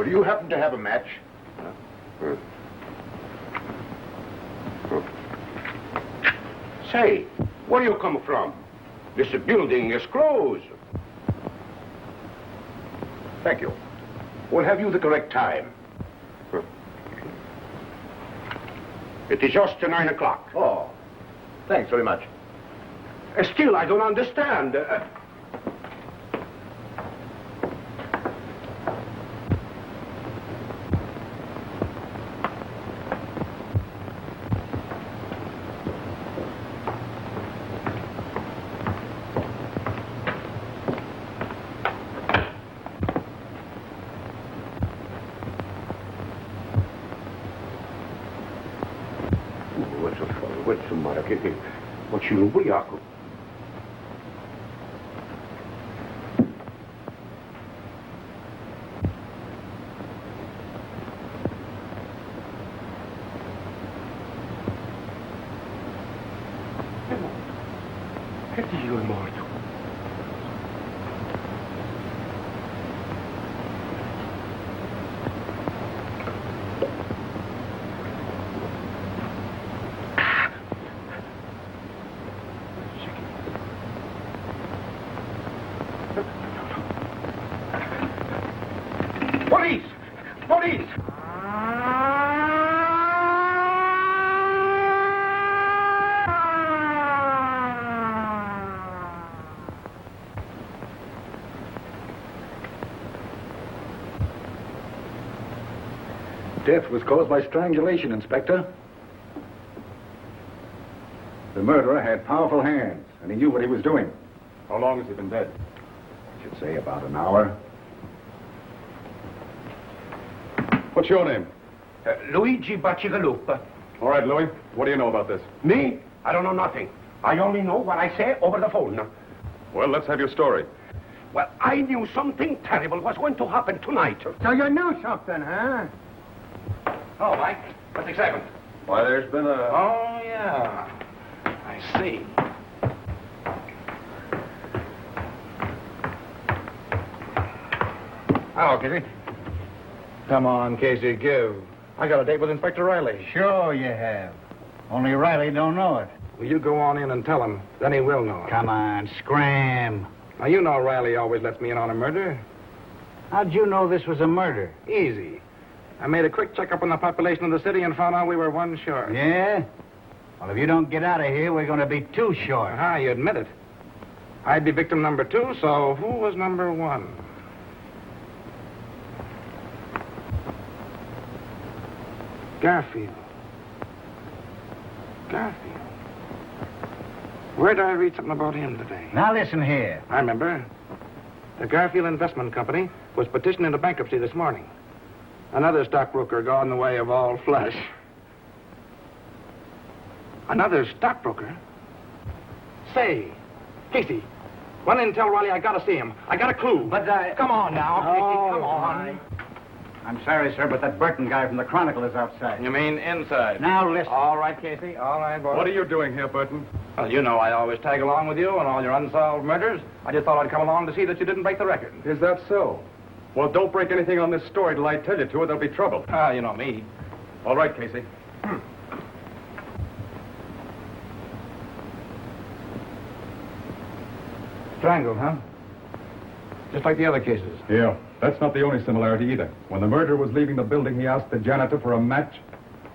do you happen to have a match? Say, where you come from? This building is closed. Thank you. We'll have you the correct time. It is just 9 o'clock. Oh, thanks very much. Still, I don't understand. What's the matter? What you know, Jacob? Che Dio è morto? Police! Police! Death was caused by strangulation, Inspector. The murderer had powerful hands, and he knew what he was doing. How long has he been dead? I should say about an hour. What's your name? Luigi Bacigalupa. All right, Louis. What do you know about this? Me? I don't know nothing. I only know what I say over the phone. Well, let's have your story. Well, I knew something terrible was going to happen tonight. So you knew something, huh? Oh, Mike, what's excitement? Why, there's been a... Oh, yeah. I see. Hello, Casey. Come on, Casey, give. I got a date with Inspector Riley. Sure you have. Only Riley don't know it. Will you go on in and tell him? Then he will know. Come on, scram. Now, you know Riley always lets me in on a murder. How'd you know this was a murder? Easy. I made a quick checkup on the population of the city and found out we were one short. Yeah? Well, if you don't get out of here, we're going to be two short. Ah, you admit it. I'd be victim number 2, so who was number 1? Garfield. Garfield. Where did I read something about him today? Now listen here. I remember. The Garfield Investment Company was petitioned into bankruptcy this morning. Another stockbroker gone the way of all flesh. Another stockbroker? Say, Casey, run in and tell Riley I gotta see him. I got a clue. But, Come on now, Casey, come on. Fine. I'm sorry, sir, but that Burton guy from the Chronicle is outside. You mean inside? Now listen. All right, Casey, all right, boy. What are you doing here, Burton? Well, you know I always tag along with you on all your unsolved murders. I just thought I'd come along to see that you didn't break the record. Is that so? Well, don't break anything on this story till I tell you to, or there'll be trouble. Ah, you know me. All right, Casey. Strangled, huh? Just like the other cases. Yeah, that's not the only similarity either. When the murderer was leaving the building, he asked the janitor for a match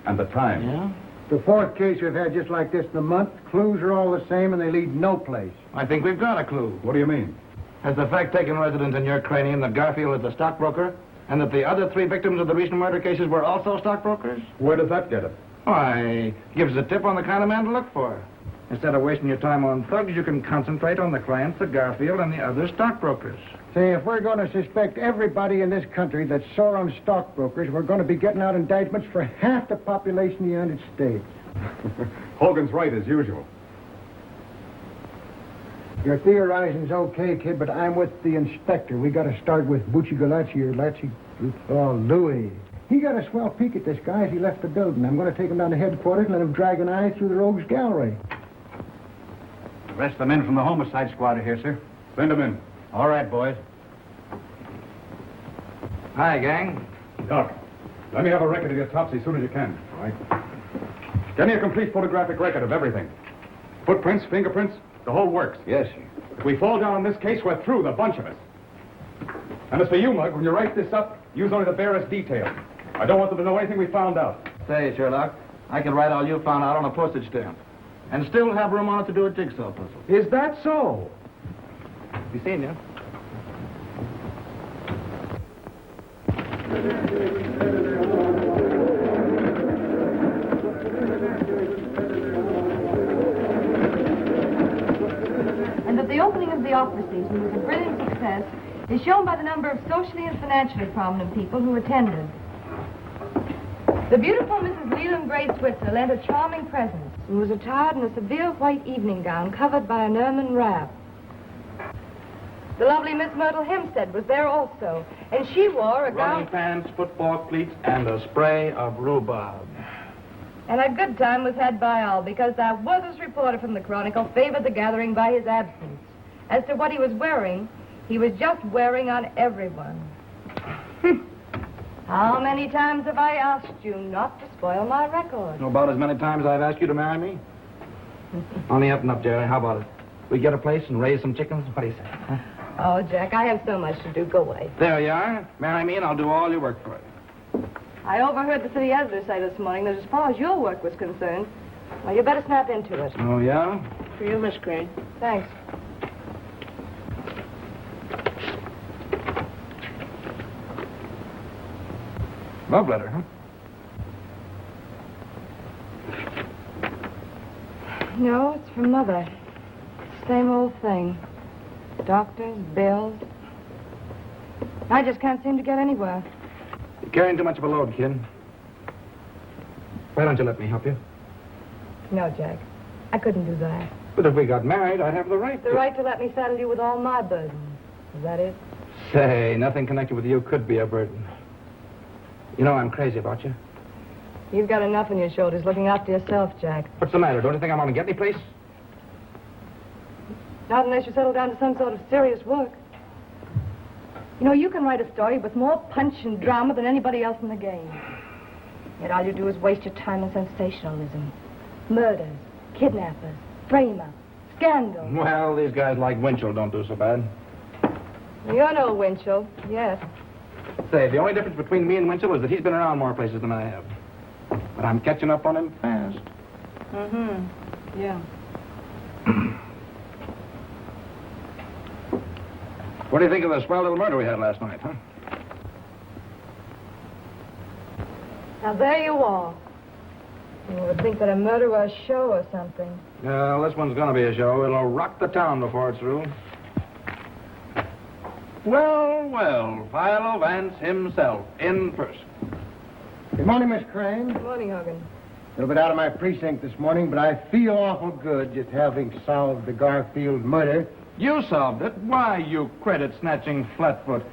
and the time. Yeah? The fourth case we've had just like this in a month. Clues are all the same, and they lead no place. I think we've got a clue. What do you mean? Has the fact taken residence in your cranium that Garfield is a stockbroker, and that the other 3 victims of the recent murder cases were also stockbrokers? Where does that get us? Why, gives a tip on the kind of man to look for. Instead of wasting your time on thugs, you can concentrate on the clients of Garfield and the other stockbrokers. Say, if we're going to suspect everybody in this country that saw them stockbrokers, we're going to be getting out indictments for half the population of the United States. Hogan's right, as usual. Your theorizing's okay, kid, but I'm with the inspector. We got to start with Bucci Galacci or Lacci. Oh, Louis. He got a swell peek at this guy as he left the building. I'm going to take him down to headquarters and let him drag an eye through the rogues gallery. The rest of the men from the homicide squad are here, sir. Send him in. All right, boys. Hi, gang. Doc, let me have a record of the autopsy as soon as you can. All right. Get me a complete photographic record of everything. Footprints, fingerprints, the whole works. Yes, sir. If we fall down on this case, we're through, the bunch of us. And as for you, Mug, when you write this up, use only the barest details. I don't want them to know anything we found out. Say, Sherlock, I could write all you found out on a postage stamp. And still have room on it to do a jigsaw puzzle. Is that so? You seen you? And that the opening of the opera season was a brilliant success is shown by the number of socially and financially prominent people who attended. The beautiful Mrs. Leland Gray Switzer lent a charming presence and was attired in a severe white evening gown covered by an ermine wrap. The lovely Miss Myrtle Hempstead was there also, and she wore a Running gown pants, football cleats, and a spray of rhubarb. And a good time was had by all, because that worthless reporter from the Chronicle favored the gathering by his absence. As to what he was wearing, he was just wearing on everyone. How many times have I asked you not to spoil my record? About as many times I've asked you to marry me. Only up and up, Jerry. How about it? We get a place and raise some chickens? What do you say? Huh? Oh, Jack, I have so much to do. Go away. There you are. Marry me and I'll do all your work for you. I overheard the city editor say this morning that as far as your work was concerned, well, you better snap into it. Oh, yeah? For you, Miss Crane. Thanks. Love letter, huh? No, it's from Mother. Same old thing. Doctors, bills. I just can't seem to get anywhere. You're carrying too much of a load, kid. Why don't you let me help you? No, Jack. I couldn't do that. But if we got married, I'd have the right The to... right to let me saddle you with all my burdens. Is that it? Say, nothing connected with you could be a burden. You know I'm crazy about you. You've got enough on your shoulders looking after yourself, Jack. What's the matter? Don't you think I'm going to get any place? Not unless you settle down to some sort of serious work. You know, you can write a story with more punch and drama than anybody else in the game. Yet all you do is waste your time on sensationalism. Murders, kidnappers, frame-up, scandal. Well, these guys like Winchell don't do so bad. You're no Winchell, yes. Say, the only difference between me and Winchell is that he's been around more places than I have. But I'm catching up on him fast. Mm-hmm. Yeah. What do you think of the swell little murder we had last night, huh? Now, there you are. You would think that a murder was a show or something. Well, this one's going to be a show. It'll rock the town before it's through. Well, well, Philo Vance himself in person. Good morning, Miss Crane. Good morning, Hogan. A little bit out of my precinct this morning, but I feel awful good just having solved the Garfield murder. You solved it. Why, you credit-snatching flatfoot.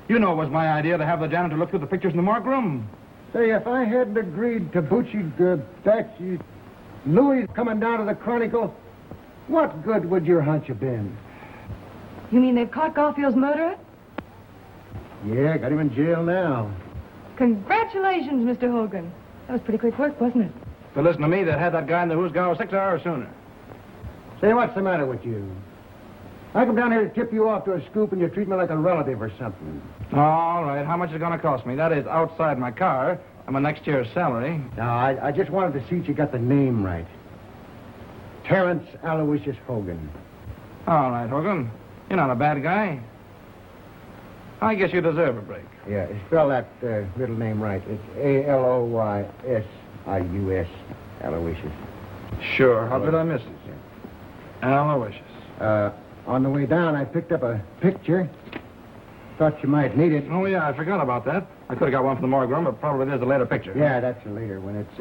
You know it was my idea to have the janitor look through the pictures in the morgue room. Say, if I hadn't agreed to Butchie, Louis coming down to the Chronicle, what good would your hunch have been? You mean they've caught Garfield's murderer? Yeah, got him in jail now. Congratulations, Mr. Hogan. That was pretty quick work, wasn't it? So listen to me, they had that guy in the Hoosgow 6 hours sooner. Say, what's the matter with you? I come down here to tip you off to a scoop and you treat me like a relative or something. All right, how much is it going to cost me? That is outside my car and my next year's salary. Now, I just wanted to see if you got the name right. Terrence Aloysius Hogan. All right, Hogan. You're not a bad guy. I guess you deserve a break. Yeah, spell that middle name right. It's Aloysius, Aloysius. Sure, how could I miss it? Aloysius. On the way down, I picked up a picture. Thought you might need it. Oh, yeah, I forgot about that. I could have got one from the morgue room, but probably there's a later picture. Yeah, that's a later when it's,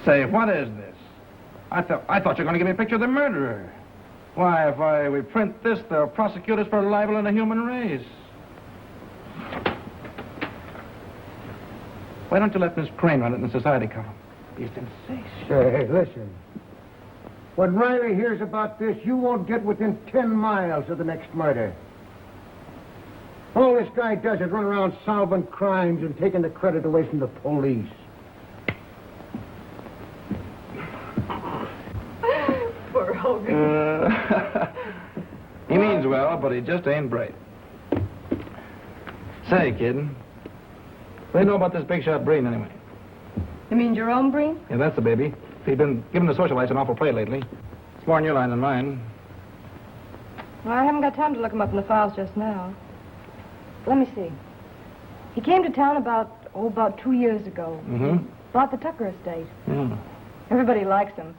Say, what is this? I thought you were going to give me a picture of the murderer. Why, if we print this, they'll prosecute us for libel in the human race. Why don't you let Miss Crane run it in the society column? It's sensational. Hey, listen. When Riley hears about this, you won't get within 10 miles of the next murder. Oh, this guy does is run around solving crimes and taking the credit away from the police. Poor Hogan. He means well, but he just ain't bright. Say, kid, what do you know about this big shot Breen, anyway? You mean Jerome Breen? Yeah, that's the baby. He's been giving the socialites an awful play lately. It's more in your line than mine. Well, I haven't got time to look him up in the files just now. Let me see. He came to town about 2 years ago. Mm-hmm. Bought the Tucker estate. Yeah. Everybody likes him.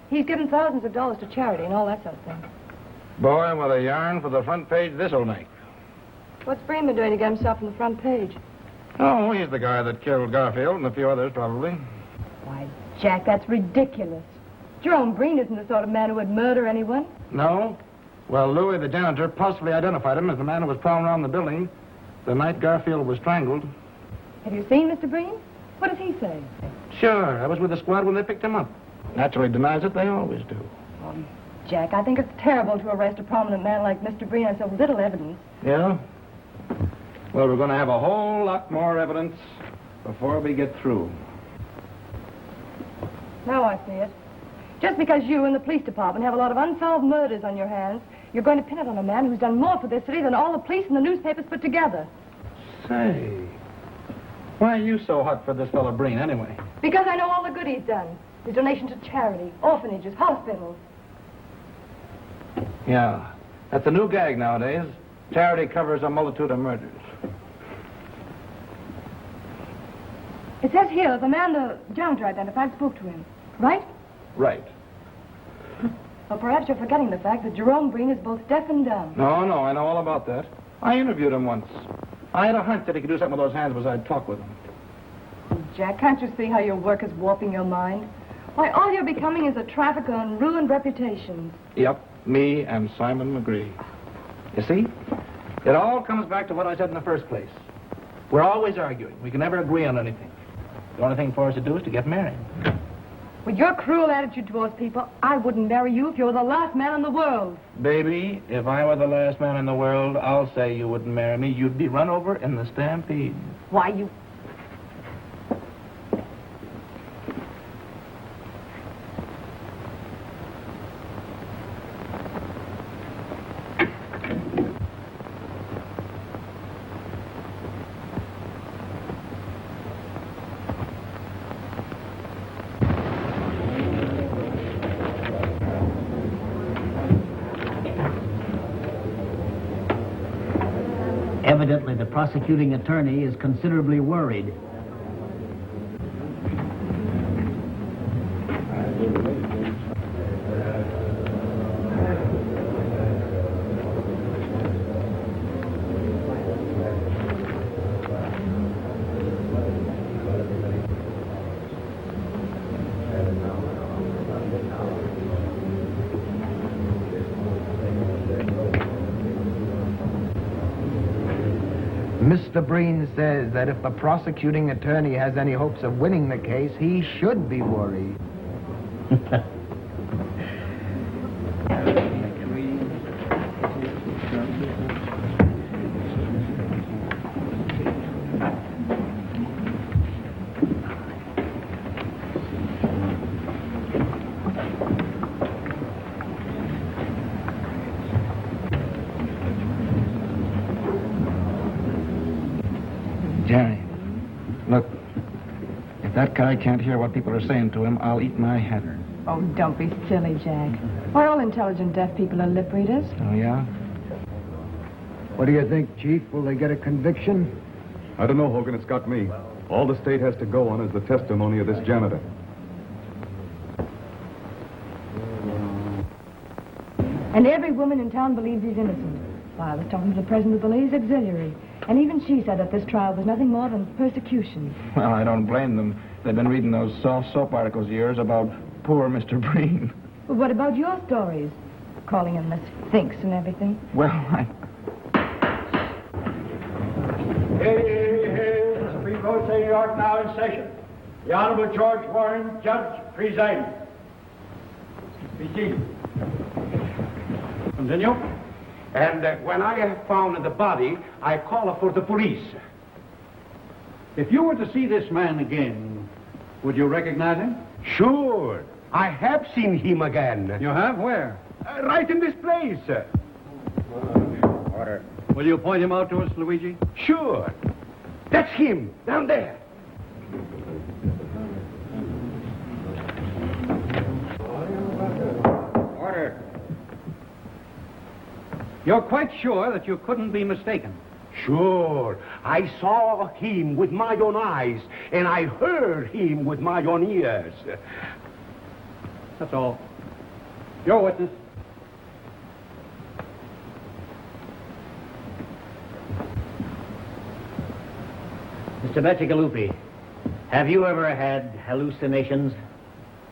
He's given thousands of dollars to charity and all that sort of thing. Boy, what a yarn for the front page this'll make. What's Breen been doing to get himself on the front page? Oh, he's the guy that killed Garfield and a few others, probably. Why, Jack, that's ridiculous. Jerome Breen isn't the sort of man who would murder anyone. No? Well, Louis, the janitor, possibly identified him as the man who was prowling around the building the night Garfield was strangled. Have you seen Mr. Breen? What does he say? Sure, I was with the squad when they picked him up. Naturally denies it, they always do. Jack, I think it's terrible to arrest a prominent man like Mr. Breen on so little evidence. Yeah? Well, we're going to have a whole lot more evidence before we get through. Now I see it. Just because you and the police department have a lot of unsolved murders on your hands, you're going to pin it on a man who's done more for this city than all the police and the newspapers put together. Say, why are you so hot for this fellow Breen, anyway? Because I know all the good he's done. His donation to charity, orphanages, hospitals. Yeah, that's a new gag nowadays. Charity covers a multitude of murders. It says here the man the janitor identified spoke to him, right? Right. Well, perhaps you're forgetting the fact that Jerome Breen is both deaf and dumb. No, I know all about that. I interviewed him once. I had a hunch that he could do something with those hands besides talk with them. Jack, can't you see how your work is warping your mind? Why, all you're becoming is a trafficker in ruined reputations. Yep, me and Simon McGree. You see? It all comes back to what I said in the first place. We're always arguing. We can never agree on anything. The only thing for us to do is to get married. With your cruel attitude towards people, I wouldn't marry you if you were the last man in the world. Baby, if I were the last man in the world, I'll say you wouldn't marry me. You'd be run over in the stampede. Why, you... Evidently, the prosecuting attorney is considerably worried. Mr. Breen says that if the prosecuting attorney has any hopes of winning the case, he should be worried. Jerry, look, if that guy can't hear what people are saying to him, I'll eat my hatter. Oh, don't be silly, Jack. Why, all intelligent deaf people are lip readers. Oh, yeah? What do you think, Chief? Will they get a conviction? I don't know, Hogan. It's got me. All the state has to go on is the testimony of this janitor. And every woman in town believes he's innocent. Why, I was talking to the president of the Ladies' Auxiliary, and even she said that this trial was nothing more than persecution. Well, I don't blame them. They've been reading those soft soap articles of yours about poor Mr. Breen. Well, what about your stories? Calling him the Sphinx and everything. Well, I... Hey, the Supreme Court of New York now in session. The Honorable George Warren, Judge, presiding. Be seated. Continue. And when I have found the body, I call for the police. If you were to see this man again, would you recognize him? Sure. I have seen him again. You have? Where? Right in this place. Order. Will you point him out to us, Luigi? Sure. That's him, down there. Order. You're quite sure that you couldn't be mistaken? Sure. I saw him with my own eyes, and I heard him with my own ears. That's all. Your witness. Mr. Bacigalupi, have you ever had hallucinations?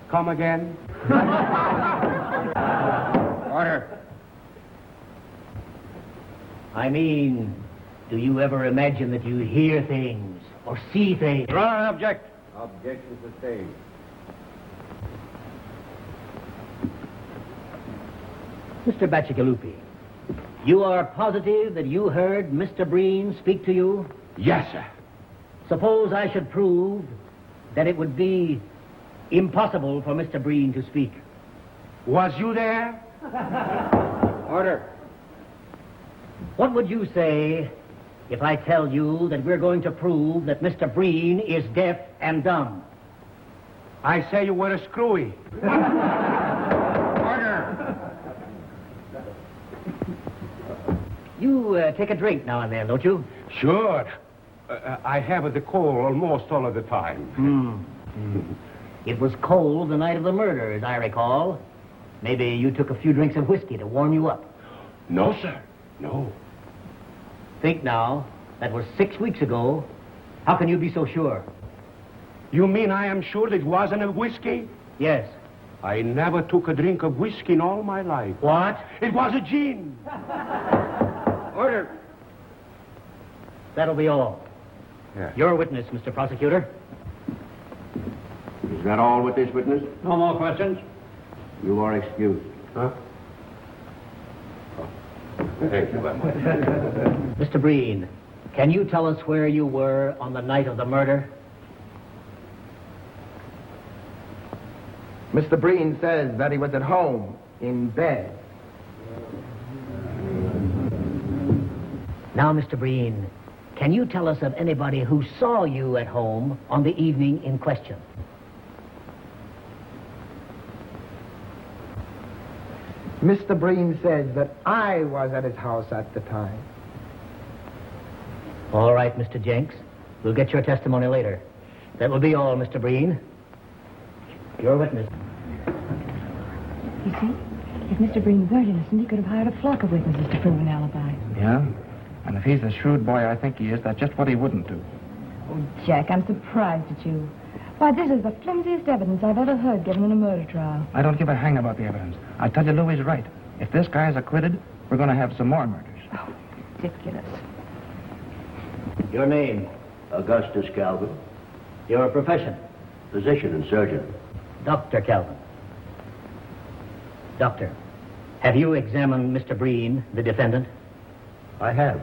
Come again? Order. I mean, do you ever imagine that you hear things or see things? Your Honor, I object. Objection sustained. Mr. Bacigalupi, you are positive that you heard Mr. Breen speak to you? Yes, sir. Suppose I should prove that it would be impossible for Mr. Breen to speak. Was you there? Order. What would you say if I tell you that we're going to prove that Mr. Breen is deaf and dumb? I say you were a screwy. Order. You take a drink now and then, don't you? Sure. I have the cold almost all of the time. It was cold the night of the murder, as I recall. Maybe you took a few drinks of whiskey to warm you up. No, sir. No. Think now. That was 6 weeks ago. How can you be so sure? You mean I am sure that it wasn't a whiskey? Yes. I never took a drink of whiskey in all my life. What? It was a gin. Order. That'll be all. Yeah. Your witness, Mr. Prosecutor. Is that all with this witness? No more questions. You are excused. Huh? Thank you very much. Mr. Breen, can you tell us where you were on the night of the murder? Mr. Breen says that he was at home, in bed. Now, Mr. Breen, can you tell us of anybody who saw you at home on the evening in question? Mr. Breen says that I was at his house at the time. All right, Mr. Jenks. We'll get your testimony later. That will be all, Mr. Breen. Your witness. You see, if Mr. Breen weren't innocent, he could have hired a flock of witnesses to prove an alibi. Yeah? And if he's the shrewd boy I think he is, that's just what he wouldn't do. Oh, Jack, I'm surprised at you. Why, this is the flimsiest evidence I've ever heard given in a murder trial. I don't give a hang about the evidence. I tell you, Louie's right. If this guy is acquitted, we're going to have some more murders. Oh, ridiculous. Your name? Augustus Calvin, Your profession? physician and surgeon. Dr. Calvin. Doctor, have you examined Mr. Breen, the defendant? I have.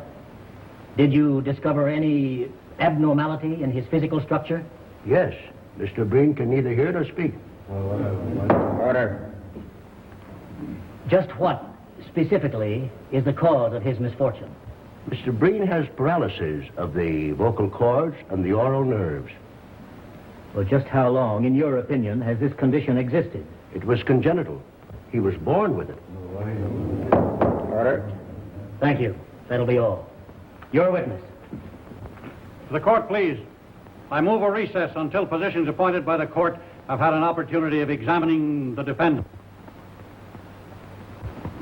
Did you discover any abnormality in his physical structure? Yes, Mr. Breen can neither hear nor speak. Order. Just what, specifically, is the cause of his misfortune? Mr. Breen has paralysis of the vocal cords and the oral nerves. Well, just how long, in your opinion, has this condition existed? It was congenital. He was born with it. Order. Thank you. That'll be all. Your witness. The court, please. I move a recess until physicians appointed by the court have had an opportunity of examining the defendant.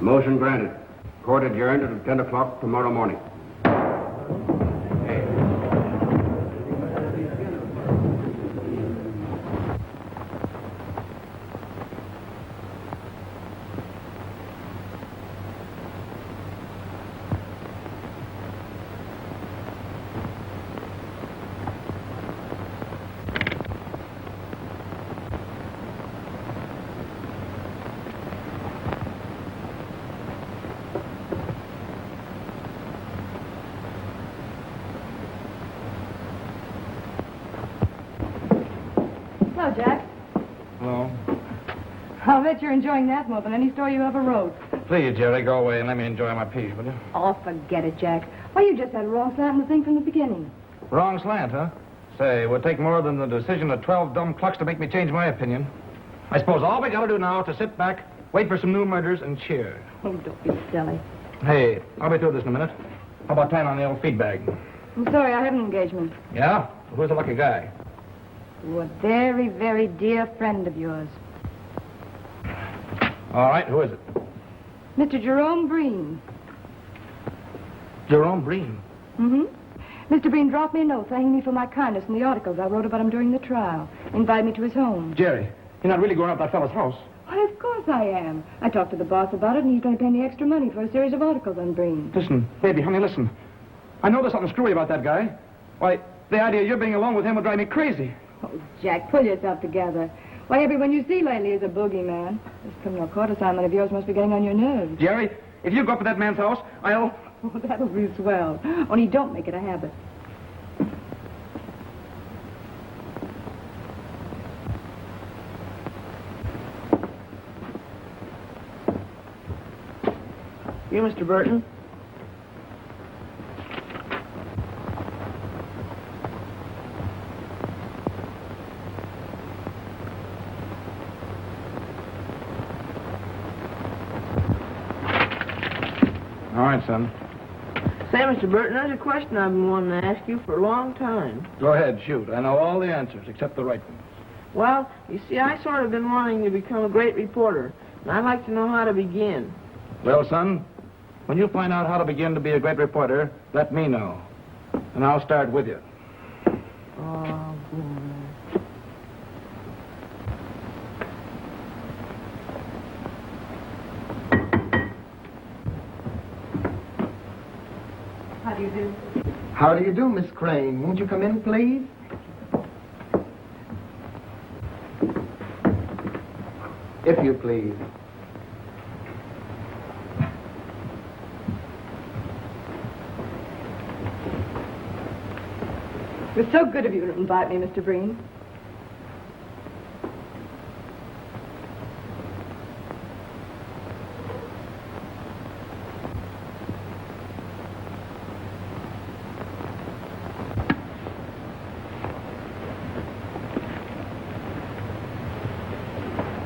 Motion granted. Court adjourned at 10 o'clock tomorrow morning. I'll bet you're enjoying that more than any story you ever wrote. Please, Jerry, go away and let me enjoy my piece, will you? Oh, forget it, Jack. Why, you just had a wrong slant in the thing from the beginning. Wrong slant, huh? Say, it would take more than the decision of 12 dumb clucks to make me change my opinion. I suppose all we gotta do now is to sit back, wait for some new murders, and cheer. Oh, don't be silly. Hey, I'll be through this in a minute. How about tying on the old feed bag? I'm sorry, I have an engagement. Yeah? Well, who's the lucky guy? To a very, very dear friend of yours. All right, who is it? Mr. Jerome Breen. Jerome Breen. Mm-hmm. Mr. Breen dropped me a note thanking me for my kindness in the articles I wrote about him during the trial. Invited me to his home. Jerry, you're not really going up that fellow's house. Why, of course I am. I talked to the boss about it, and he's going to pay me extra money for a series of articles on Breen. Listen, baby, honey, listen. I know there's something screwy about that guy. Why, the idea of you being alone with him would drive me crazy. Oh, Jack, pull yourself together. Why, everyone you see lately is a boogeyman. This criminal court assignment of yours must be getting on your nerves. Jerry, if you go up to that man's house, I'll... Oh, that'll be swell. Only don't make it a habit. You, Mr. Burton? All right, son. Say, Mr. Burton, there's a question I've been wanting to ask you for a long time. Go ahead, shoot. I know all the answers except the right ones. Well, you see, I sort of been wanting to become a great reporter, and I'd like to know how to begin. Well, son, when you find out how to begin to be a great reporter, let me know. And I'll start with you. Oh, boy. How do you do? How do you do, Miss Crane? Won't you come in, please? If you please. It was so good of you to invite me, Mr. Breen.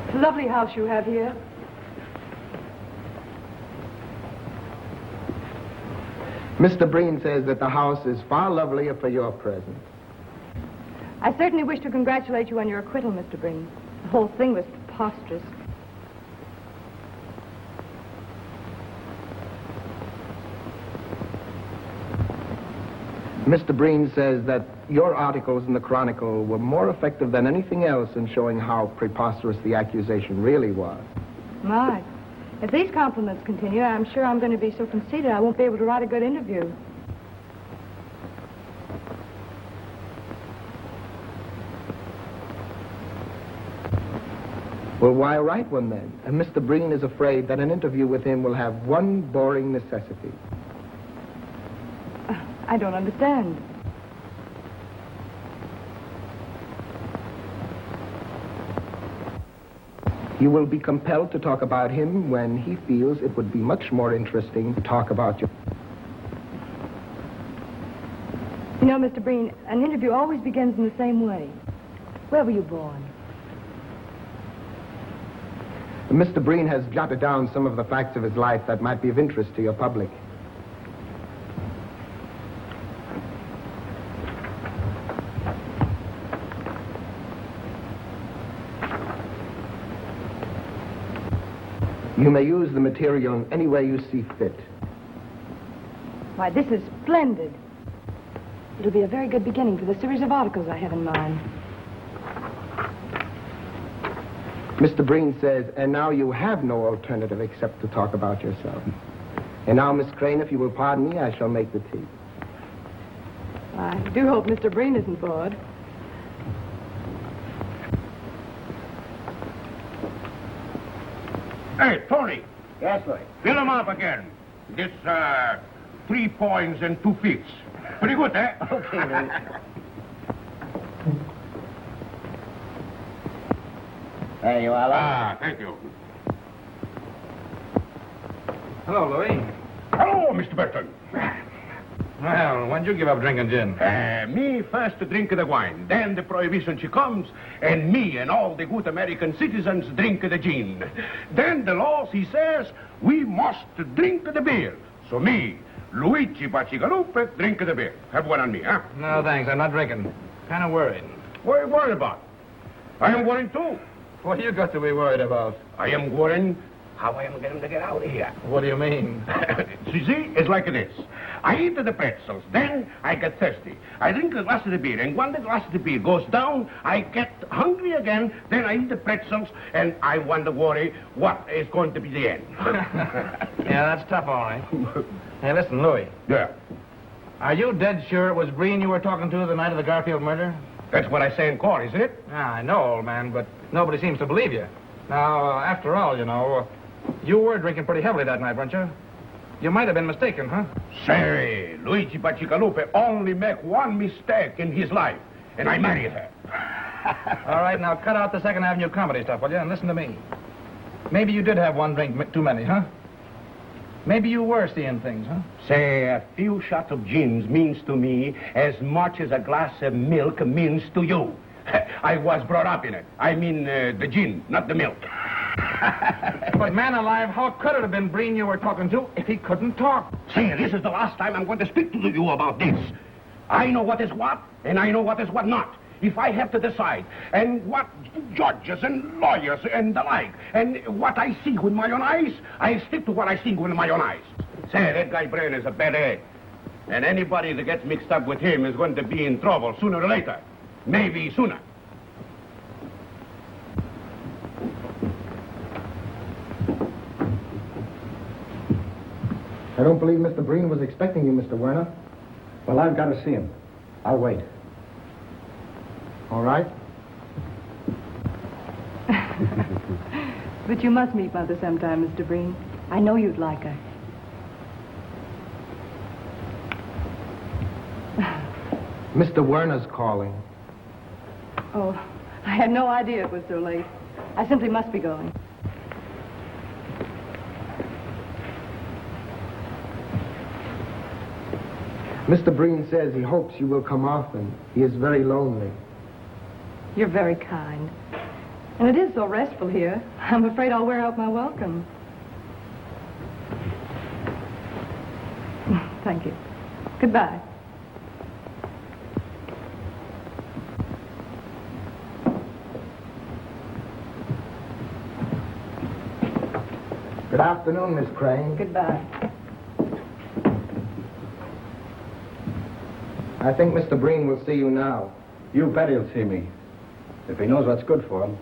It's a lovely house you have here. Mr. Breen says that the house is far lovelier for your presence. I certainly wish to congratulate you on your acquittal, Mr. Breen. The whole thing was preposterous. Mr. Breen says that your articles in the Chronicle were more effective than anything else in showing how preposterous the accusation really was. My. If these compliments continue, I'm sure I'm going to be so conceited I won't be able to write a good interview. Well, why write one then? And Mr. Breen is afraid that an interview with him will have one boring necessity. I don't understand. You will be compelled to talk about him when he feels it would be much more interesting to talk about you. You know, Mr. Breen, an interview always begins in the same way. Where were you born? Mr. Breen has jotted down some of the facts of his life that might be of interest to your public. You may use the material in any way you see fit. Why, this is splendid. It'll be a very good beginning for the series of articles I have in mind. Mr. Breen says, and now you have no alternative except to talk about yourself. And now, Miss Crane, if you will pardon me, I shall make the tea. I do hope Mr. Breen isn't bored. Hey, Tony, Yes, sir. fill him up again. This, 3 points and 2 feet. Pretty good, eh? Okay, then. There you are. Ah, thank you. Hello, Louis. Hello, Mr. Burton. Well, when'd you give up drinking gin? Me first drink the wine, then the prohibition she comes, and me and all the good American citizens drink the gin. Then the law, he says, we must drink the beer. So me, Luigi Bacigalupe, drink the beer. Have one on me, huh? No, thanks. I'm not drinking. Kind of worried. What are you worried about? I am worried too. What you got to be worried about? I am worrying how I am going to get out of here. What do you mean? See, it's like this. I eat the pretzels, then I get thirsty. I drink a glass of the beer, and when the glass of the beer goes down, I get hungry again, then I eat the pretzels, and I wonder worry what is going to be the end. Yeah, that's tough, all right. Hey, listen, Louis. Yeah. Are you dead sure it was Breen you were talking to the night of the Garfield murder? That's what I say in court, isn't it? Yeah, I know, old man, but nobody seems to believe you. Now, after all, you know, you were drinking pretty heavily that night, weren't you? You might have been mistaken, huh? Say, Luigi Bacigalupe only make one mistake in his life, and I married her. All right, now cut out the Second Avenue comedy stuff, will you, and listen to me. Maybe you did have one drink too many, huh? Maybe you were seeing things, huh? Say, a few shots of gin means to me as much as a glass of milk means to you. I was brought up in it. I mean, the gin, not the milk. But man alive, how could it have been Breen you were talking to if he couldn't talk? Say, this is the last time I'm going to speak to you about this. I know what is what, and I know what is what not. If I have to decide, and what judges and lawyers and the like, and what I see with my own eyes, I stick to what I see with my own eyes. Say, that guy Breen is a bad egg. And anybody that gets mixed up with him is going to be in trouble sooner or later. Maybe sooner. I don't believe Mr. Breen was expecting you, Mr. Werner. Well, I've got to see him. I'll wait. All right. But you must meet Mother sometime, Mr. Breen. I know you'd like her. Mr. Werner's calling. Oh, I had no idea it was so late. I simply must be going. Mr. Breen says he hopes you will come often. He is very lonely. You're very kind. And it is so restful here. I'm afraid I'll wear out my welcome. Thank you. Goodbye. Good afternoon, Miss Crane. Goodbye. I think Mr. Breen will see you now. You bet he'll see me. If he knows what's good for him.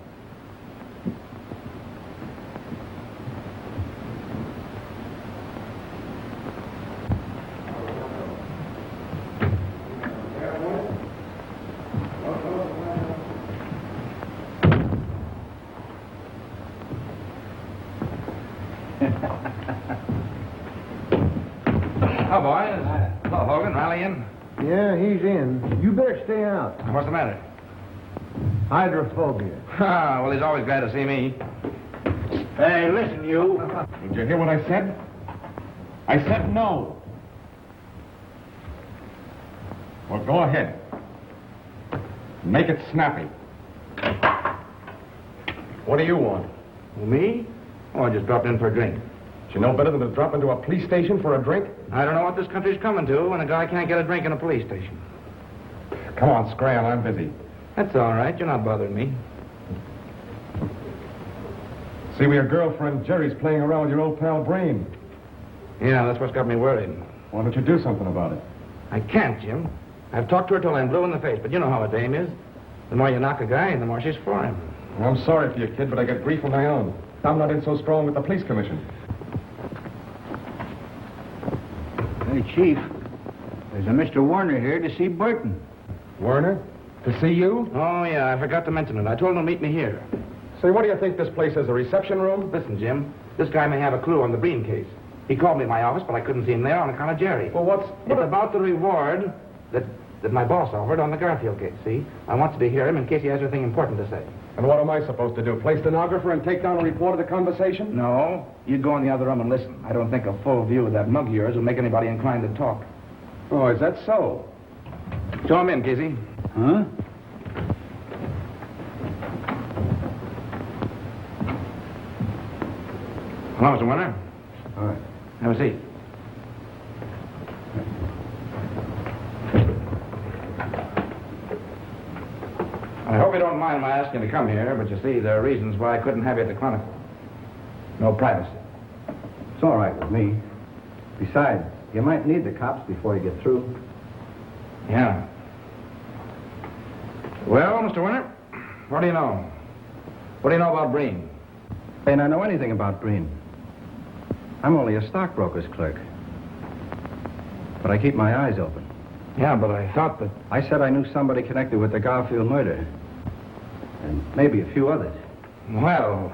Oh, boys. Hello, Hogan. Rally in. Yeah, he's in. You better stay out. What's the matter? Hydrophobia. Ah, well, he's always glad to see me. Hey, listen, you. Did you hear what I said? I said no. Well, go ahead. Make it snappy. What do you want? Me? Oh, I just dropped in for a drink. You know better than to drop into a police station for a drink? I don't know what this country's coming to when a guy can't get a drink in a police station. Come on, Scram, I'm busy. That's all right. You're not bothering me. See, your girlfriend Jerry's playing around with your old pal Breen. Yeah, that's what's got me worried. Why don't you do something about it? I can't, Jim. I've talked to her till I'm blue in the face, but you know how a dame is. The more you knock a guy, the more she's for him. Well, I'm sorry for you, kid, but I get grief of my own. I'm not in so strong with the police commission. Hey, Chief. There's a Mr. Warner here to see Burton. Werner? To see you? Oh, yeah, I forgot to mention it. I told him to meet me here. Say, what do you think this place is, a reception room? Listen, Jim, this guy may have a clue on the Breen case. He called me in my office, but I couldn't see him there on account of Jerry. Well, It's about the reward that my boss offered on the Garfield case, see? I wanted to hear him in case he has anything important to say. And what am I supposed to do? Play stenographer and take down a report of the conversation? No, you'd go in the other room and listen. I don't think a full view of that mug of yours will make anybody inclined to talk. Oh, is that so? Show him in, Casey. Huh? Hello, Mr. Winter. All right. Have a seat. I hope you don't mind my asking you to come here, but you see, there are reasons why I couldn't have you at the Chronicle. No privacy. It's all right with me. Besides, you might need the cops before you get through. Yeah. Well, Mr. Winter, what do you know? What do you know about Breen? Ain't I know anything about Breen. I'm only a stockbroker's clerk. But I keep my eyes open. Yeah, but I thought that... I said I knew somebody connected with the Garfield murder. And maybe a few others. Well,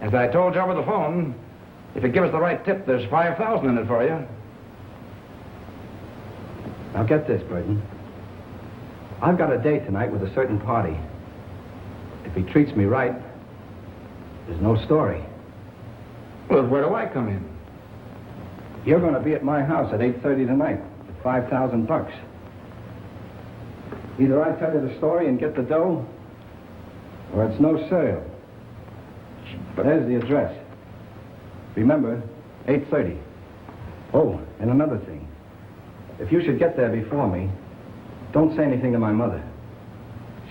as I told you over the phone, if you give us the right tip, there's $5,000 in it for you. Now get this, Burton. I've got a date tonight with a certain party. If he treats me right, there's no story. Well, where do I come in? You're going to be at my house at 8:30 tonight for $5,000. Either I tell you the story and get the dough, or it's no sale. But there's the address. Remember, 8:30. Oh, and another thing. If you should get there before me, don't say anything to my mother.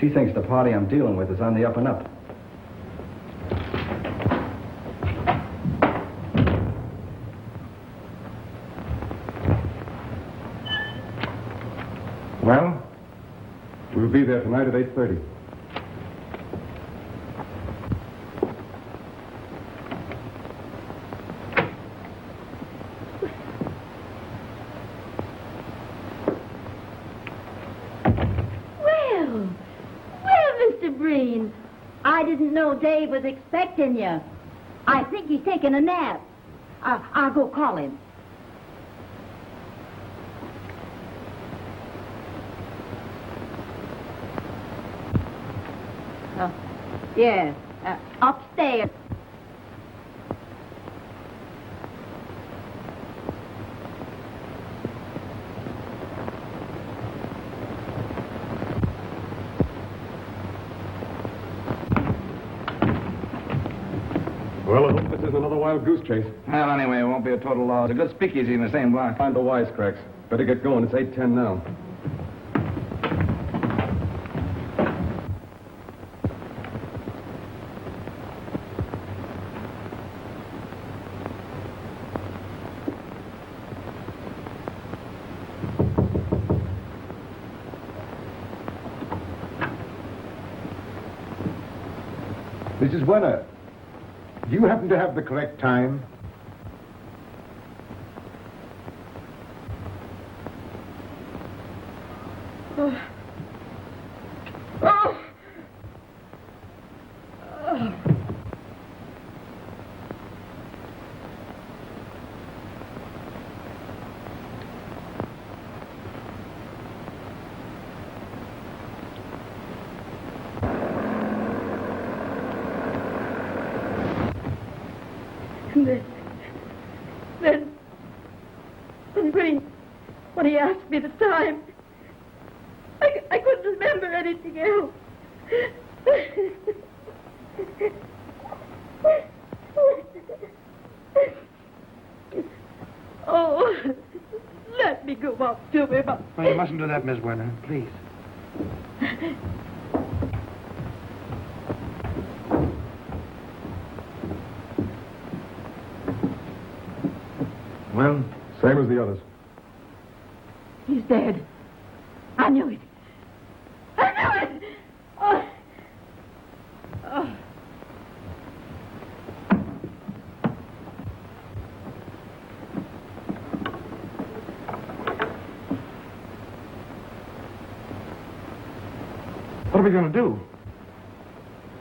She thinks the party I'm dealing with is on the up and up. Well? We'll be there tonight at 8:30. I didn't know Dave was expecting you. I think he's taking a nap. I'll go call him. Oh, yes, upstairs. Well, I hope this isn't another wild goose chase. Well, anyway, it won't be a total loss. It's a good speakeasy in the same block. Find the wisecracks. Better get going. It's 8:10 now. Mrs. Werner, do you happen to have the correct time? Oh. Oh. Then Breen, when he asked me the time, I couldn't remember anything else. Oh, let me go up to him. Oh, you mustn't do that, Miss Werner, please. Well? Same as the others. He's dead. I knew it. I knew it! Oh. Oh. What are we going to do?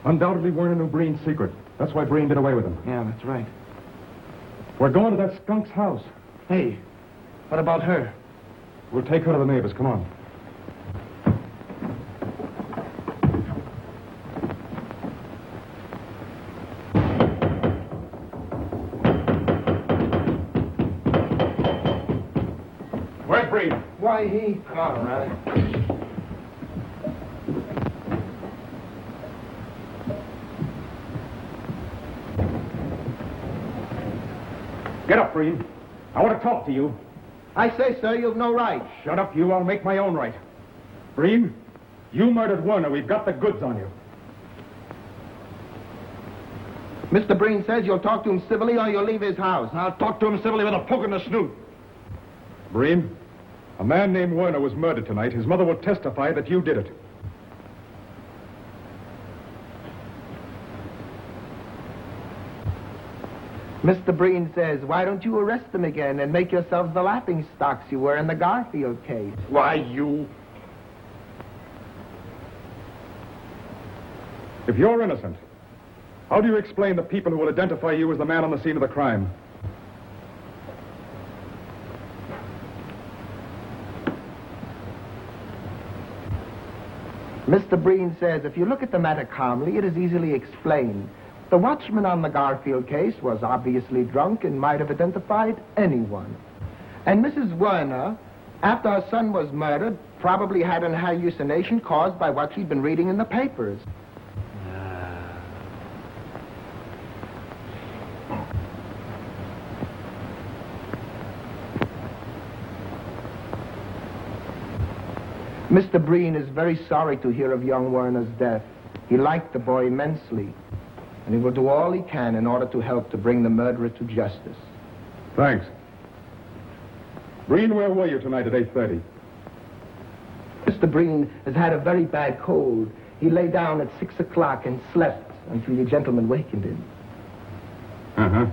Undoubtedly, Werner knew Breen's secret. That's why Breen did away with him. Yeah, that's right. We're going to that skunk's house. Hey, what about her? We'll take her to the neighbors. Come on. Breen. Why, he... Come on, Riley. Get up, Breen. I want to talk to you. I say, sir, you've no right. Shut up, you. I'll make my own right. Breen, you murdered Werner. We've got the goods on you. Mr. Breen says you'll talk to him civilly or you'll leave his house. I'll talk to him civilly with a poke in the snoot. Breen, a man named Werner was murdered tonight. His mother will testify that you did it. Mr. Breen says, why don't you arrest him again and make yourselves the laughing stocks you were in the Garfield case? Why, you... If you're innocent, how do you explain the people who will identify you as the man on the scene of the crime? Mr. Breen says, if you look at the matter calmly, it is easily explained. The watchman on the Garfield case was obviously drunk and might have identified anyone. And Mrs. Werner, after her son was murdered, probably had an hallucination caused by what she'd been reading in the papers. Mr. Breen is very sorry to hear of young Werner's death. He liked the boy immensely, and he will do all he can in order to help to bring the murderer to justice. Thanks. Breen, where were you tonight at 8:30? Mr. Breen has had a very bad cold. He lay down at 6 o'clock and slept until the gentleman wakened him. Uh-huh.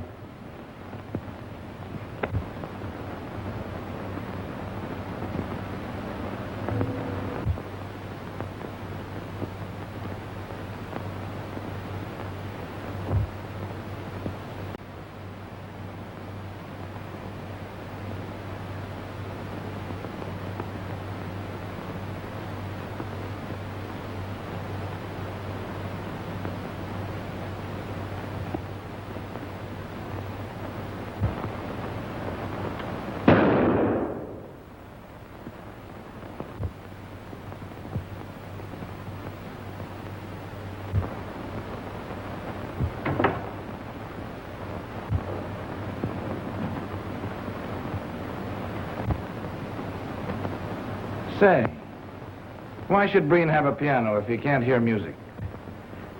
Say, why should Breen have a piano if he can't hear music?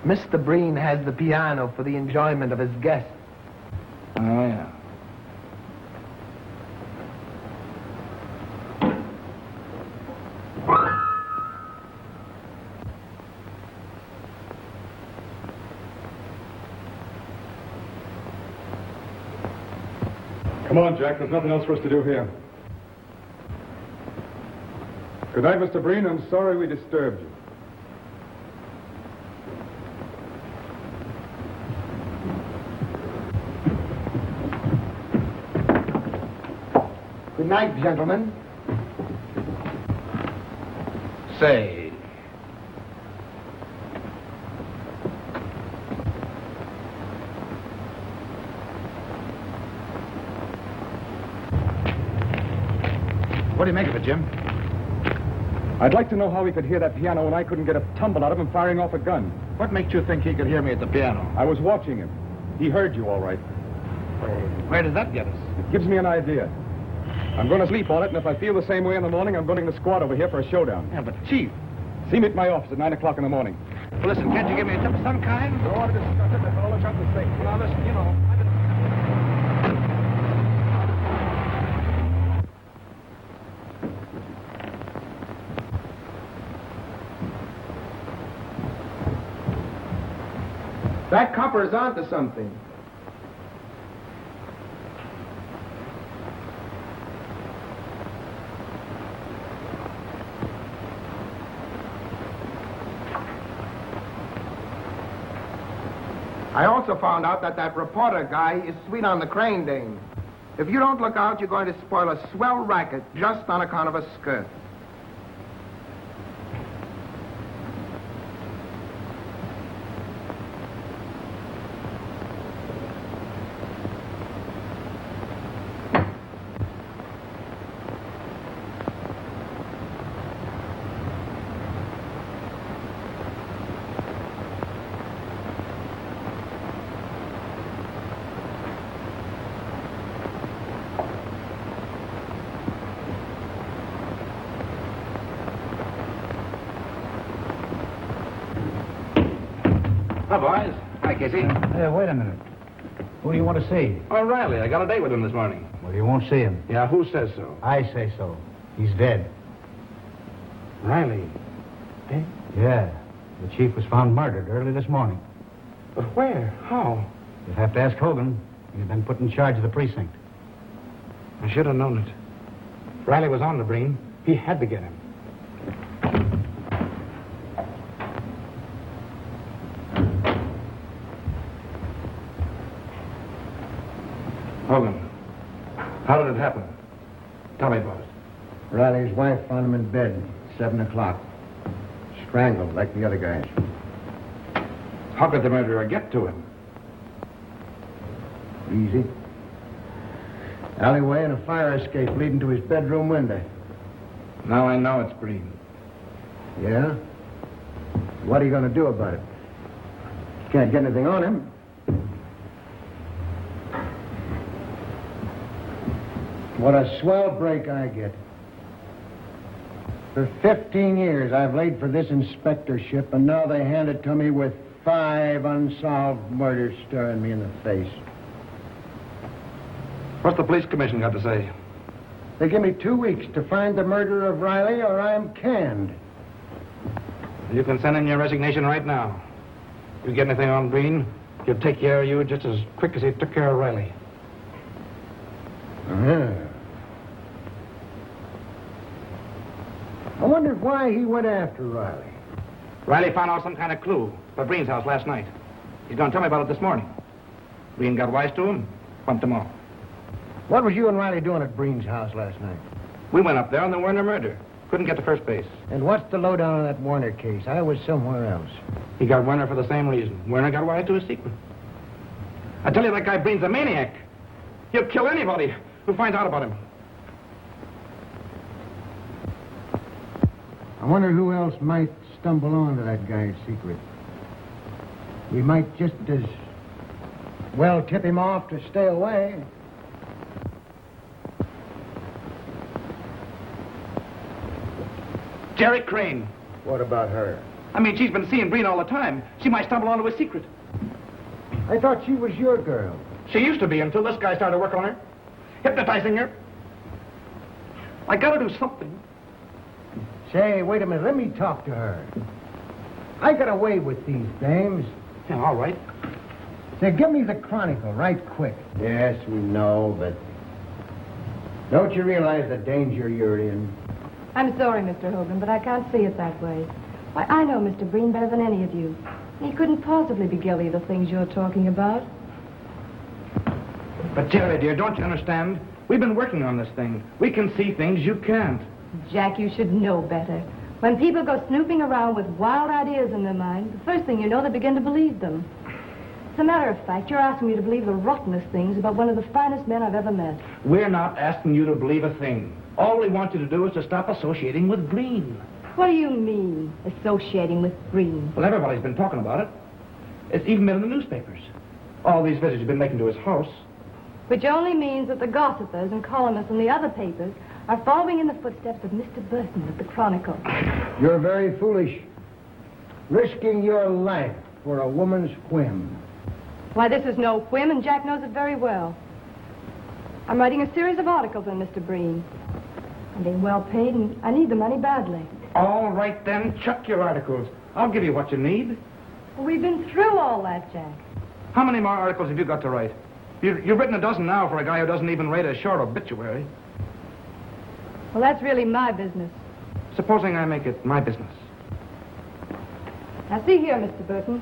Mr. Breen has the piano for the enjoyment of his guests. Oh, yeah. Come on, Jack. There's nothing else for us to do here. Good night, Mr. Breen. I'm sorry we disturbed you. Good night, gentlemen. Say, what do you make of it, Jim? I'd like to know how he could hear that piano when I couldn't get a tumble out of him firing off a gun. What makes you think he could hear me at the piano? I was watching him. He heard you all right. Where does that get us? It gives me an idea. I'm going to sleep on it, and if I feel the same way in the morning, I'm going to bring the squad over here for a showdown. Yeah, but Chief... See me at my office at 9 o'clock in the morning. Well, listen, can't you give me a tip of some kind? Don't want to discuss it. That's all I got to say. Well, now, listen, you know, I've been... That copper is onto something. I also found out that reporter guy is sweet on the crane dame. If you don't look out, you're going to spoil a swell racket just on account of a skirt. Hi, boys. Hi, Casey. Hey, wait a minute. Who do you want to see? Oh, Riley. I got a date with him this morning. Well, you won't see him. Yeah, who says so? I say so. He's dead. Riley. Dead? Yeah. The chief was found murdered early this morning. But where? How? You'll have to ask Hogan. He's been put in charge of the precinct. I should have known it. Riley was on the Breen. He had to get him. Hogan, how did it happen? Tell me about it. Riley's wife found him in bed, 7 o'clock. Strangled like the other guys. How could the murderer get to him? Easy. Alleyway and a fire escape leading to his bedroom window. Now I know it's Breen. Yeah? What are you going to do about it? Can't get anything on him. What a swell break I get. For 15 years, I've laid for this inspectorship, and now they hand it to me with 5 unsolved murders staring me in the face. What's the police commission got to say? They give me 2 weeks to find the murderer of Riley, or I'm canned. You can send in your resignation right now. You get anything on Breen, he'll take care of you just as quick as he took care of Riley. Uh-huh. I wonder why he went after Riley. Riley found out some kind of clue at Breen's house last night. He's going to tell me about it this morning. Breen got wise to him, bumped him off. What was you and Riley doing at Breen's house last night? We went up there on the Werner murder. Couldn't get to first base. And what's the lowdown on that Warner case? I was somewhere else. He got Werner for the same reason. Werner got wise to his secret. I tell you, that guy Breen's a maniac. He'll kill anybody who finds out about him. I wonder who else might stumble onto that guy's secret. We might just as well tip him off to stay away. Jerry Crane. What about her? I mean, she's been seeing Breen all the time. She might stumble onto his secret. I thought she was your girl. She used to be until this guy started working on her. Hypnotizing her. I gotta do something. Say, wait a minute. Let me talk to her. I got away with these dames. Yeah, all right. Say, give me the Chronicle right quick. Yes, we know, but don't you realize the danger you're in? I'm sorry, Mr. Hogan, but I can't see it that way. Why, I know Mr. Breen better than any of you. He couldn't possibly be guilty of the things you're talking about. But, Jerry, dear, don't you understand? We've been working on this thing. We can see things you can't. Jack, you should know better. When people go snooping around with wild ideas in their mind, the first thing you know, they begin to believe them. As a matter of fact, you're asking me to believe the rottenest things about one of the finest men I've ever met. We're not asking you to believe a thing. All we want you to do is to stop associating with Breen. What do you mean, associating with Breen? Well, everybody's been talking about it. It's even been in the newspapers. All these visits you've been making to his house. Which only means that the gossipers and columnists in the other papers are following in the footsteps of Mr. Burton at the Chronicle. You're very foolish. Risking your life for a woman's whim. Why, this is no whim, and Jack knows it very well. I'm writing a series of articles on Mr. Breen. I'm being well paid, and I need the money badly. All right, then, chuck your articles. I'll give you what you need. Well, we've been through all that, Jack. How many more articles have you got to write? You've written a dozen now for a guy who doesn't even write a short obituary. Well, that's really my business. Supposing I make it my business. Now, see here, Mr. Burton.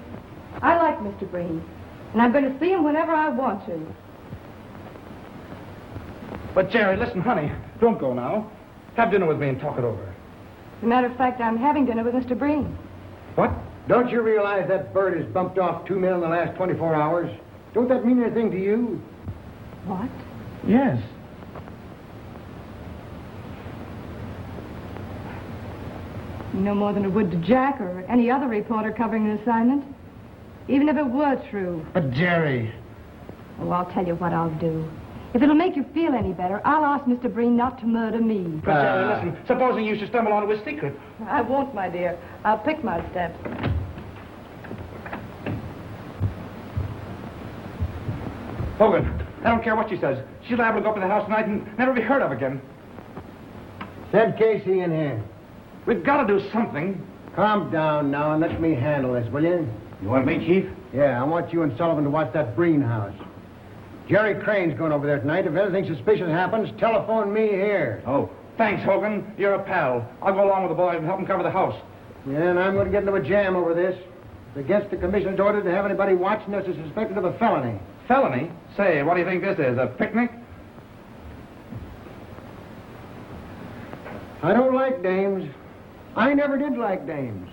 I like Mr. Breen, and I'm going to see him whenever I want to. But, Jerry, listen, honey, don't go now. Have dinner with me and talk it over. As a matter of fact, I'm having dinner with Mr. Breen. What? Don't you realize that bird has bumped off 2 men in the last 24 hours? Don't that mean anything to you? What? Yes. No more than it would to Jack or any other reporter covering an assignment. Even if it were true. But, Jerry... Oh, I'll tell you what I'll do. If it'll make you feel any better, I'll ask Mr. Breen not to murder me. But, Jerry, listen, supposing you should stumble onto his secret. I won't, my dear. I'll pick my steps. Hogan, I don't care what she says. She's liable to go up in the house tonight and never be heard of again. Send Casey in here. We've got to do something. Calm down now and let me handle this, will you? You want me, Chief? Yeah, I want you and Sullivan to watch that Breen house. Jerry Crane's going over there tonight. If anything suspicious happens, telephone me here. Oh, thanks, Hogan. You're a pal. I'll go along with the boys and help them cover the house. Yeah, and I'm going to get into a jam over this. It's against the commissioner's order to have anybody watching us as suspected of a felony. Felony? Say, what do you think this is, a picnic? I don't like dames. I never did like dames.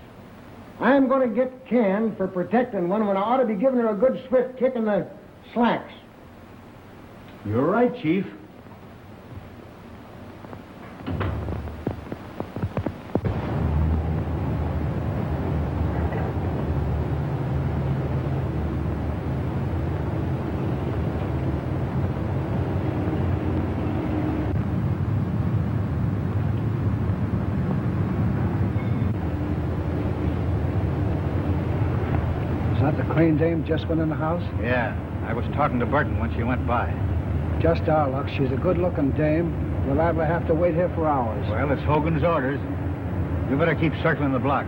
I'm going to get canned for protecting one when I ought to be giving her a good swift kick in the slacks. You're right, Chief. Is that the Crane dame just went in the house? Yeah, I was talking to Burton when she went by. Just our luck. She's a good-looking dame. We'll either have to wait here for hours. Well, it's Hogan's orders. You better keep circling the block.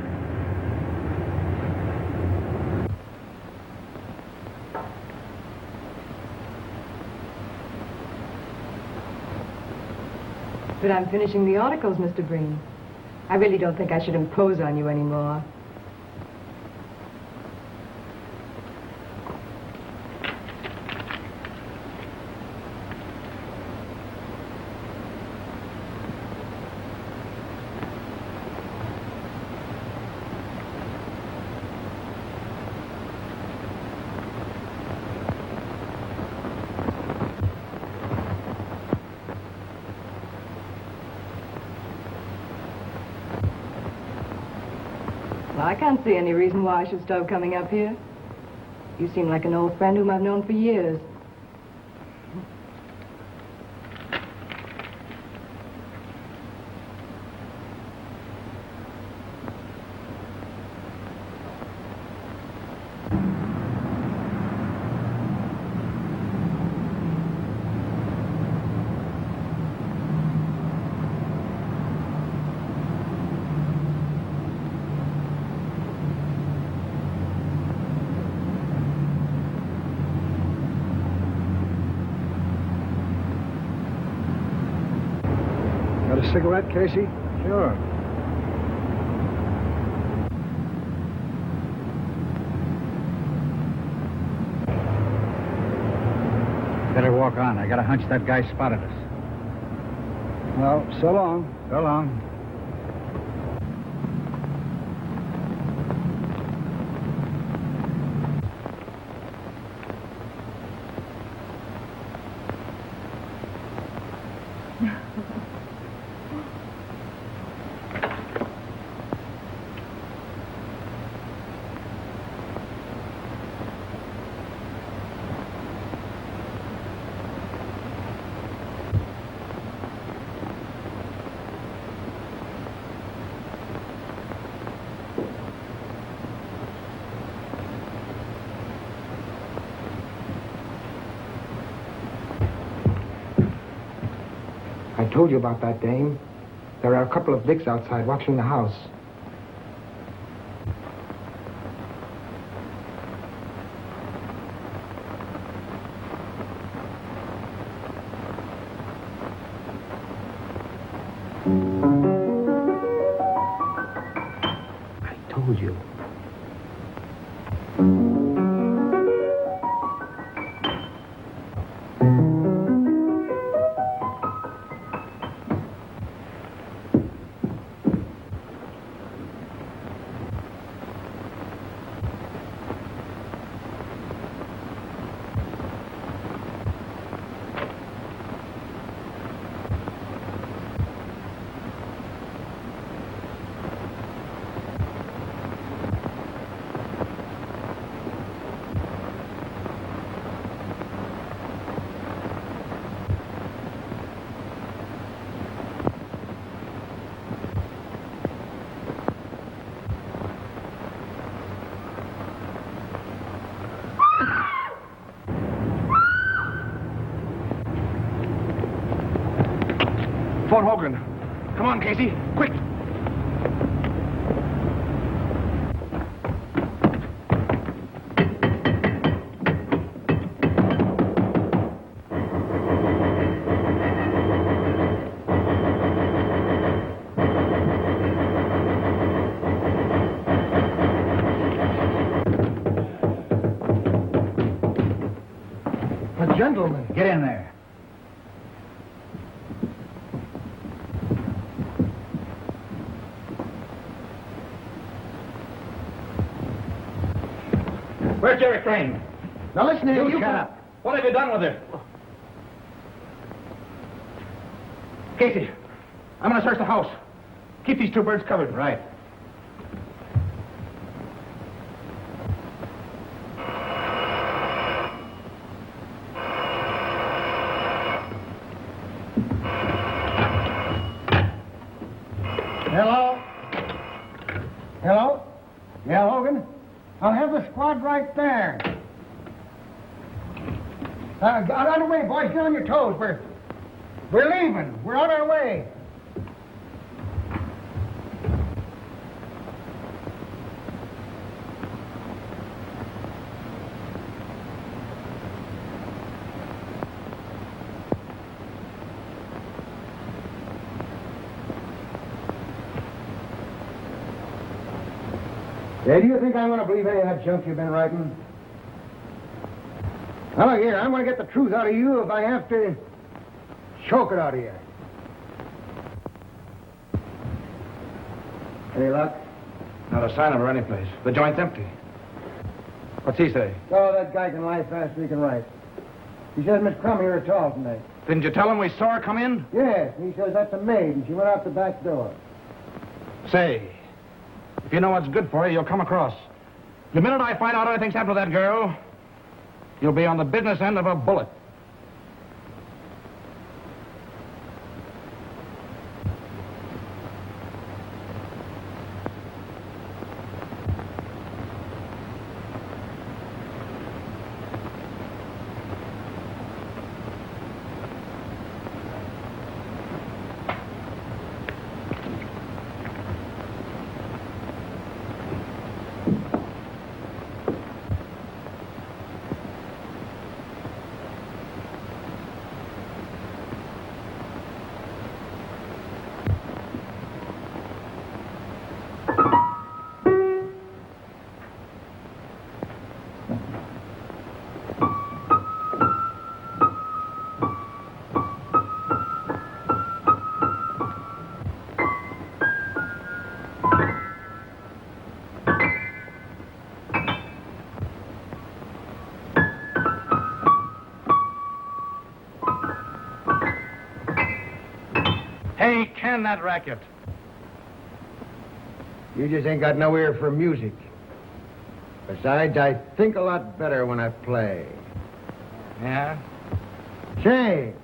But I'm finishing the articles, Mr. Breen. I really don't think I should impose on you anymore. Well, I can't see any reason why I should stop coming up here. You seem like an old friend whom I've known for years. Got a cigarette, Casey? Sure. Better walk on. I got a hunch that guy spotted us. Well, so long. So long. I told you about that dame. There are a couple of dicks outside watching the house. I told you. Phone Hogan. Come on, Casey. Quick. A gentleman. Get in there. Where's Jerry Crane? Now listen here, You shut up. What have you done with her? Casey, I'm going to search the house. Keep these two birds covered. Right. Hello? Hello? Yeah, Hogan? I'll have the squad right there. Get on the way, boys. Get on your toes. We're leaving. We're on our way. Hey, do you think I'm going to believe any of that junk you've been writing? Now, look here, I'm going to get the truth out of you if I have to choke it out of you. Any luck? Not a sign of her anyplace. The joint's empty. What's he say? Oh, that guy can lie faster than he can write. He says Miss Crumb here at all tonight. Didn't you tell him we saw her come in? Yes, he says that's a maid, and she went out the back door. Say, if you know what's good for you, you'll come across. The minute I find out anything's happened to that girl, you'll be on the business end of a bullet. Hey, can that racket. You just ain't got no ear for music. Besides, I think a lot better when I play. Yeah? Say,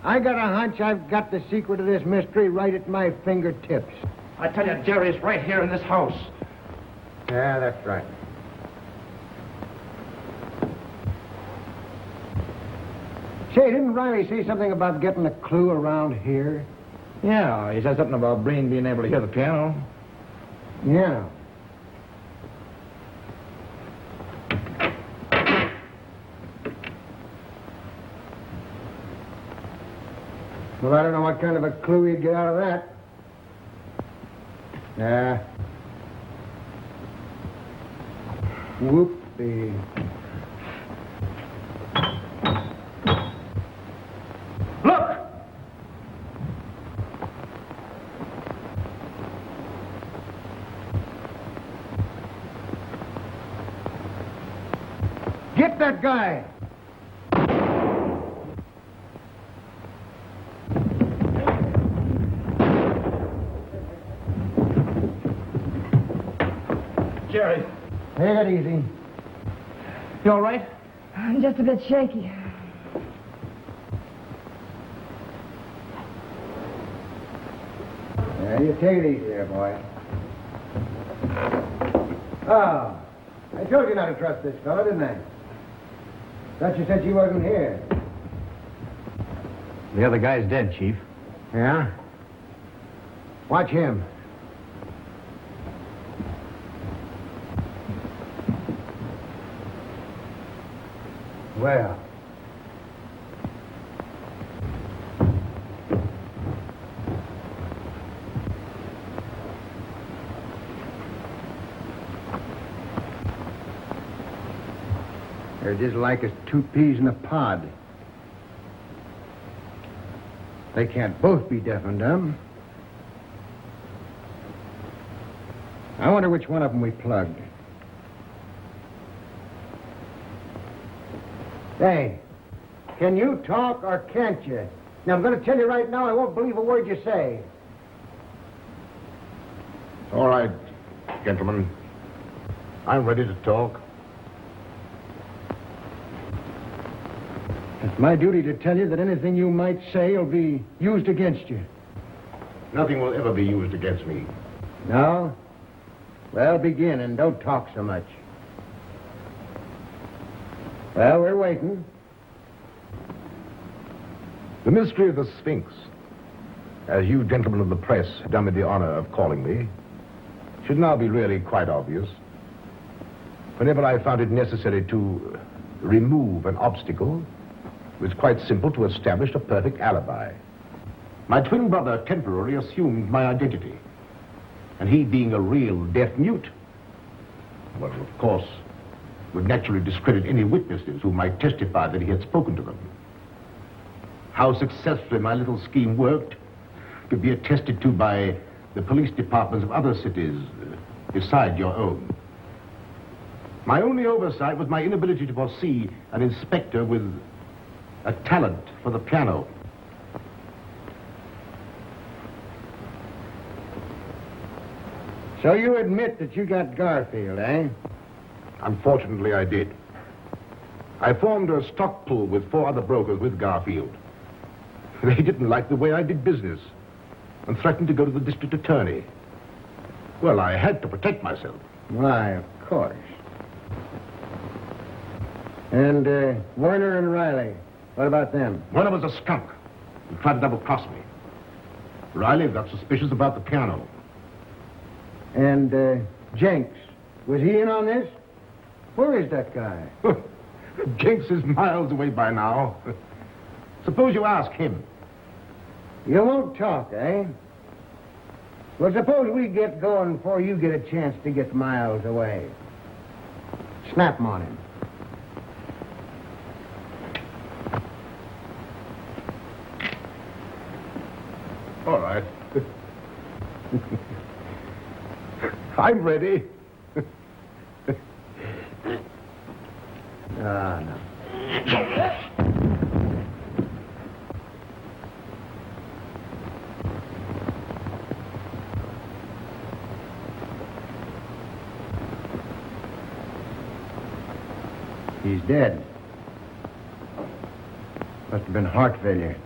I got a hunch I've got the secret of this mystery right at my fingertips. I tell you, Jerry's right here in this house. Yeah, that's right. Say, didn't Riley say something about getting a clue around here? Yeah, he said something about Breen being able to hear the piano. Yeah. Well, I don't know what kind of a clue you'd get out of that. Yeah. Whoopee. Look! Get that guy! Jerry. Take it easy. You all right? I'm just a bit shaky. Yeah, you take it easy there, boy. Ah, I told you not to trust this fellow, didn't I? Thought you said she wasn't here. The other guy's dead, Chief. Yeah? Watch him. Well. They're just like as two peas in a pod. They can't both be deaf and dumb. I wonder which one of them we plugged. Hey, can you talk or can't you? Now, I'm going to tell you right now, I won't believe a word you say. All right, gentlemen. I'm ready to talk. It's my duty to tell you that anything you might say will be used against you. Nothing will ever be used against me. No? Well, begin and don't talk so much. Well, we're waiting. The mystery of the Sphinx, as you gentlemen of the press have done me the honor of calling me, should now be really quite obvious. Whenever I found it necessary to remove an obstacle, it was quite simple to establish a perfect alibi. My twin brother temporarily assumed my identity, and he being a real deaf mute, well, of course, would naturally discredit any witnesses who might testify that he had spoken to them. How successfully my little scheme worked could be attested to by the police departments of other cities beside your own. My only oversight was my inability to foresee an inspector with a talent for the piano. So you admit that you got Garfield, eh? Unfortunately, I did. I formed a stock pool with 4 other brokers with Garfield. They didn't like the way I did business and threatened to go to the district attorney. Well, I had to protect myself. Why, of course. And Werner and Riley, what about them? Werner was a skunk who tried to double-cross me. Riley got suspicious about the piano. And Jenks, was he in on this? Where is that guy? Jenks is miles away by now. Suppose you ask him. You won't talk, eh? Well, suppose we get going before you get a chance to get miles away. Snap 'em on him. All right. I'm ready. No. He's dead. Must have been heart failure.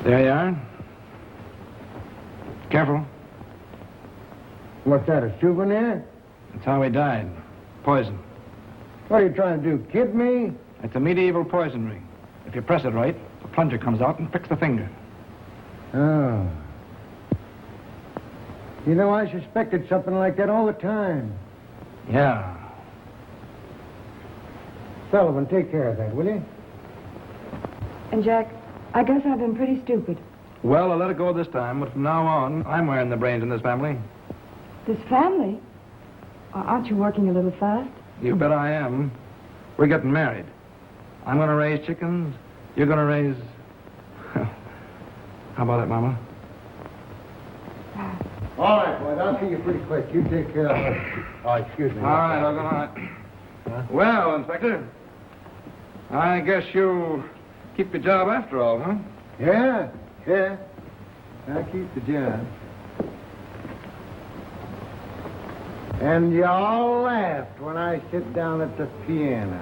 There you are. Careful. What's that, a souvenir? That's how he died. Poison. What are you trying to do, kid me? It's a medieval poison ring. If you press it right, the plunger comes out and pricks the finger. Oh. You know, I suspected something like that all the time. Yeah. Sullivan, take care of that, will you? And, Jack, I guess I've been pretty stupid. Well, I'll let it go this time, but from now on, I'm wearing the brains in this family. This family? Aren't you working a little fast? You bet I am. We're getting married. I'm going to raise chickens. You're going to raise... How about it, Mama? All right, boys, I'll see you pretty quick. You take care of her. Oh, excuse me. All right, I'll go on. Huh? Well, Inspector, I guess you keep your job after all, huh? Yeah. I keep the job. And you all laughed when I sit down at the piano.